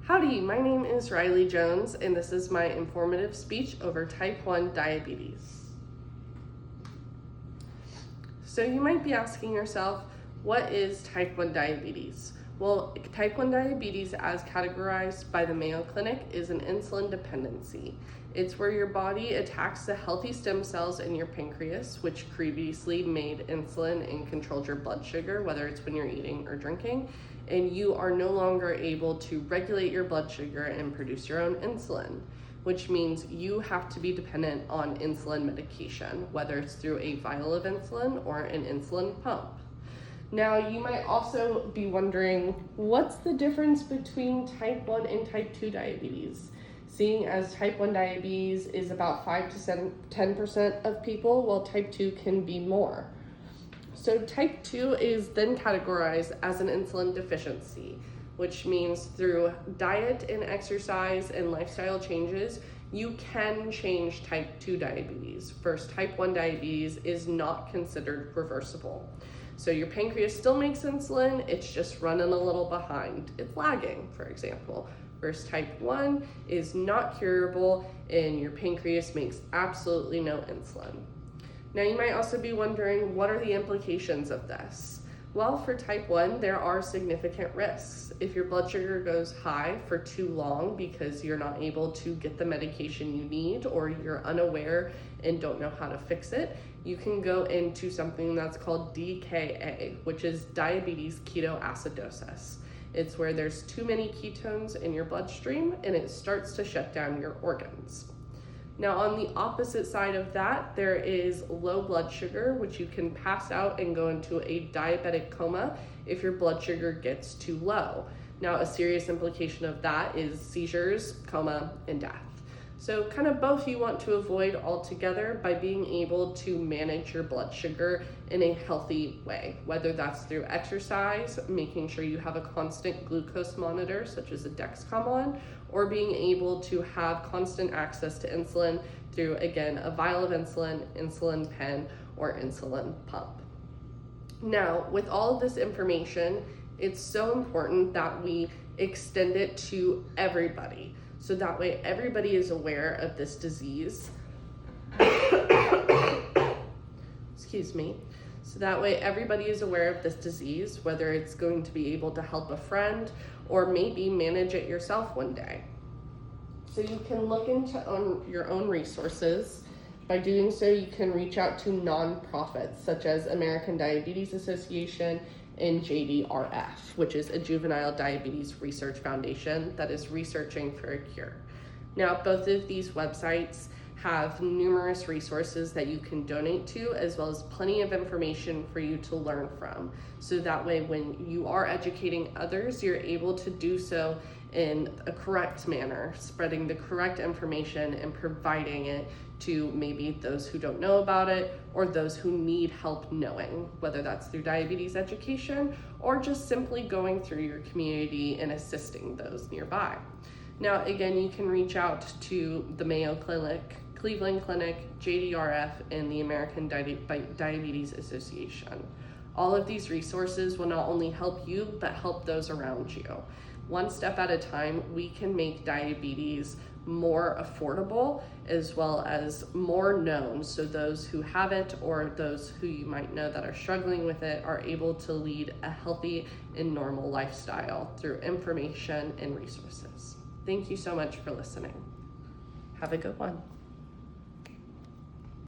Howdy, my name is Riley Jones, and this is my informative speech over type 1 diabetes. So you might be asking yourself, what is type 1 diabetes? Well, type 1 diabetes, as categorized by the Mayo Clinic, is an insulin dependency. It's where your body attacks the healthy stem cells in your pancreas, which previously made insulin and controlled your blood sugar, whether it's when you're eating or drinking, and you are no longer able to regulate your blood sugar and produce your own insulin, which means you have to be dependent on insulin medication, whether it's through a vial of insulin or an insulin pump. Now, you might also be wondering, what's the difference between type 1 and type 2 diabetes? Seeing as type 1 diabetes is about 5 to 10% of people, while type 2 can be more. So type 2 is then categorized as an insulin deficiency, which means through diet and exercise and lifestyle changes, you can change type 2 diabetes. First, type 1 diabetes is not considered reversible. So your pancreas still makes insulin, it's just running a little behind. It's lagging, for example. Versus type 1 is not curable and your pancreas makes absolutely no insulin. Now you might also be wondering, what are the implications of this? Well, for type 1, there are significant risks. If your blood sugar goes high for too long because you're not able to get the medication you need, or you're unaware and don't know how to fix it, you can go into something that's called DKA, which is diabetes ketoacidosis. It's where there's too many ketones in your bloodstream and it starts to shut down your organs. Now, on the opposite side of that, there is low blood sugar, which you can pass out and go into a diabetic coma if your blood sugar gets too low. Now, a serious implication of that is seizures, coma, and death. So kind of both you want to avoid altogether by being able to manage your blood sugar in a healthy way, whether that's through exercise, making sure you have a constant glucose monitor, such as a Dexcom on, or being able to have constant access to insulin through, again, a vial of insulin, insulin pen, or insulin pump. Now, with all of this information, it's so important that we extend it to everybody. So that way everybody is aware of this disease. Excuse me. So that way everybody is aware of this disease, whether it's going to be able to help a friend or maybe manage it yourself one day. So you can look into your own resources. By doing so, you can reach out to nonprofits such as American Diabetes Association and JDRF, which is a Juvenile Diabetes Research Foundation that is researching for a cure. Now, both of these websites have numerous resources that you can donate to, as well as plenty of information for you to learn from. So that way, when you are educating others, you're able to do so in a correct manner, spreading the correct information and providing it to maybe those who don't know about it or those who need help knowing, whether that's through diabetes education or just simply going through your community and assisting those nearby. Now, again, you can reach out to the Mayo Clinic, Cleveland Clinic, JDRF, and the American Diabetes Association. All of these resources will not only help you, but help those around you. One step at a time, we can make diabetes more affordable as well as more known, so those who have it or those who you might know that are struggling with it are able to lead a healthy and normal lifestyle through information and resources. Thank you so much for listening. Have a good one.